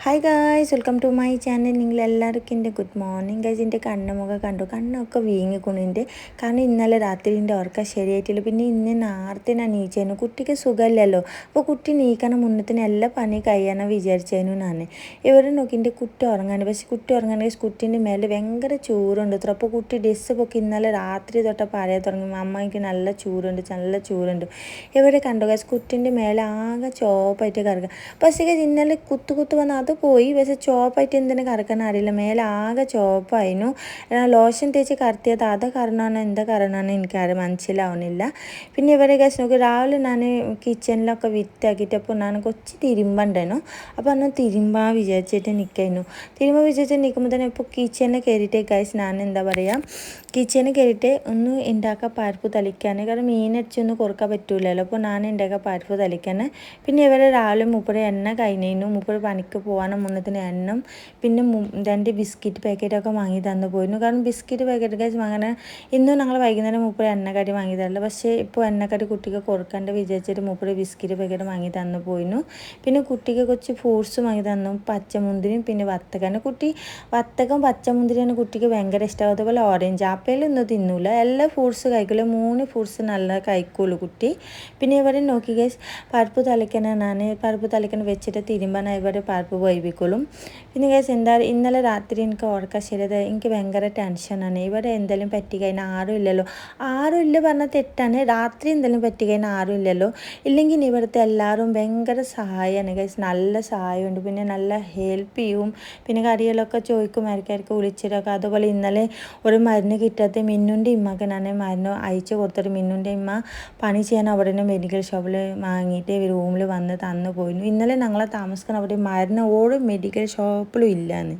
Hi guys, welcome to my channel. നിങ്ങളെല്ലാവർക്കും എൻ്റെ good morning guys. എൻ്റെ കണ്ണുമുഖം കണ്ടു, കണ്ണൊക്കെ വീങ്ങിക്കൊണ്ടിൻ്റെ കാരണം ഇന്നലെ രാത്രിൻ്റെ ഉറക്കം ശരിയായിട്ടില്ല. പിന്നെ ഇന്ന് നേരത്തെ നീച്ചേനു, കുട്ടിക്ക് സുഖമില്ലല്ലോ. അപ്പോൾ കുട്ടി നീക്കണം മുന്നത്തിന് എല്ലാ പണി കഴിയാനാണ് വിചാരിച്ചേനു ഞാൻ. ഇവരെ നോക്കി എൻ്റെ കുട്ടി ഉറങ്ങാണ്. പക്ഷേ കുട്ടി ഉറങ്ങാണെങ്കിൽ കുട്ടീൻ്റെ മേലെ ഭയങ്കര ചൂടുണ്ട് അത്ര. അപ്പോൾ കുട്ടി ഡ്രസ്സ് പൊക്കി ഇന്നലെ രാത്രി തൊട്ട് പറയാൻ തുടങ്ങി, അമ്മ എനിക്ക് നല്ല ചൂടുണ്ട്. ഇവരെ കണ്ടു ഗൈസ്, കുട്ടീൻ്റെ മേലെ ആകെ ചോപ്പായിട്ട് കറക്കുക. പക്ഷേ ഇന്നലെ കുത്തു വന്ന് അത് പോയി. പക്ഷേ ചോപ്പായിട്ട് എന്തിനു കറക്കാൻ അറിയില്ല, മേലെ ആകെ ചോപ്പായിരുന്നു. ലോഷൻ തേച്ച് കറത്തിയത് അത് കാരണമാണ് എന്താ കാരണമാണ് എനിക്കാരും മനസ്സിലാവുന്നില്ല. പിന്നെ ഇവരെ ഗൈസ് നോക്കി, രാവിലെ ഞാൻ കിച്ചണിലൊക്കെ വിറ്റാക്കിയിട്ടപ്പോൾ ഞാൻ കുറച്ച് തിരുമ്പണ്ടേനു. അപ്പോൾ അന്ന് തിരുമ്പാൻ വിചാരിച്ചിട്ട് നിൽക്കുമ്പോൾ തന്നെ ഇപ്പോൾ കിച്ചണിൽ കയറിയിട്ട് ഗൈസ് ഞാൻ എന്താ പറയുക, കിച്ചണിൽ കയറിയിട്ട് ഒന്ന് ഉണ്ടാക്കാൻ പരിപ്പ് തളിക്കാൻ. കാരണം മീനടിച്ചൊന്നും കൊടുക്കാൻ പറ്റൂലല്ലോ. അപ്പോൾ ഞാൻ ഉണ്ടാക്കാൻ പരിപ്പ് തളിക്കാൻ. പിന്നെ ഇവരെ രാവിലെ മൂപ്പര് എണ്ണ കഴിഞ്ഞു, മൂപ്പര് പണിക്ക് പോകാനും മുന്നത്തിന് എണ്ണം പിന്നെ 2 ബിസ്ക്കറ്റ് പാക്കറ്റൊക്കെ വാങ്ങി തന്നു പോയിരുന്നു. കാരണം ബിസ്ക്കറ്റ് പാക്കറ്റ് കഴിച്ച് വാങ്ങാൻ ഇന്നും ഞങ്ങൾ വൈകുന്നേരം മൂപ്പര് എണ്ണക്കടി വാങ്ങി തരില്ല. പക്ഷേ ഇപ്പോൾ എണ്ണക്കടി കുട്ടിക്ക് കൊടുക്കാണ്ട് വിചാരിച്ചിട്ട് മൂപ്പര് ബിസ്ക്കറ്റ് പാക്കറ്റ് വാങ്ങി തന്നു പോയിരുന്നു. പിന്നെ കുട്ടിക്ക് കുറച്ച് ഫ്രൂട്ട്സ് വാങ്ങി തന്നു, പച്ചമുന്തിരിയും പിന്നെ വത്തക്കാണ്. കുട്ടി വത്തക്കം പച്ചമുന്തിരിയാണ് കുട്ടിക്ക് ഭയങ്കര ഇഷ്ടം. അതുപോലെ ഓറഞ്ച് ആപ്പിളൊന്നും തിന്നൂല, എല്ലാ ഫ്രൂട്ട്സ് കഴിക്കില്ല. 3 ഫ്രൂട്ട്സ് നല്ല കഴിക്കുള്ളൂ കുട്ടി. പിന്നെ ഇവരെ നോക്കി ഗൈസ്, പരിപ്പ് തളിക്കാൻ വെച്ചിട്ട് തിരുമ്പാൻ ഇവരെ പരിപ്പ് വേവിക്കോളും. പിന്നെ ഗൈസ് ഇന്നലെ രാത്രി എനിക്ക് ഉറക്കം ശരിയത്, എനിക്ക് ഭയങ്കര ടെൻഷനാണ്. ഇവരെ എന്തെങ്കിലും പറ്റിക്കഴിഞ്ഞാൽ ആരും ഇല്ല പറഞ്ഞാൽ തെറ്റാണ്. രാത്രി എന്തെങ്കിലും പറ്റിക്കഴിഞ്ഞാൽ ആരും ഇല്ലല്ലോ. ഇല്ലെങ്കിൽ ഇവിടുത്തെ എല്ലാവരും ഭയങ്കര സഹായമാണ് ഗൈസ്, നല്ല സഹായമുണ്ട്. പിന്നെ നല്ല ഹെൽപ്പ് ചെയ്യും. പിന്നെ കറികളൊക്കെ ചോദിക്കും, ഇടയ്ക്കിടയ്ക്ക് വിളിച്ചിട്ടൊക്കെ. അതുപോലെ ഇന്നലെ ഒരു മരുന്ന് കിട്ടാത്ത മിന്നുൻ്റെ ഇമ്മക്ക് ഞാൻ മരുന്ന് അയച്ചു കൊടുത്തിട്ട് മിന്നുൻ്റെ ഇമ്മ പണി ചെയ്യാൻ അവിടെ നിന്ന് മെഡിക്കൽ ഷോപ്പിൽ വാങ്ങിയിട്ട് റൂമിൽ വന്ന് തന്നു പോയിരുന്നു. ഇന്നലെ ഞങ്ങളെ താമസിക്കുന്ന അവിടെ മരുന്ന് ഓരോ മെഡിക്കൽ ഷോപ്പിലും ഇല്ലാന്ന്.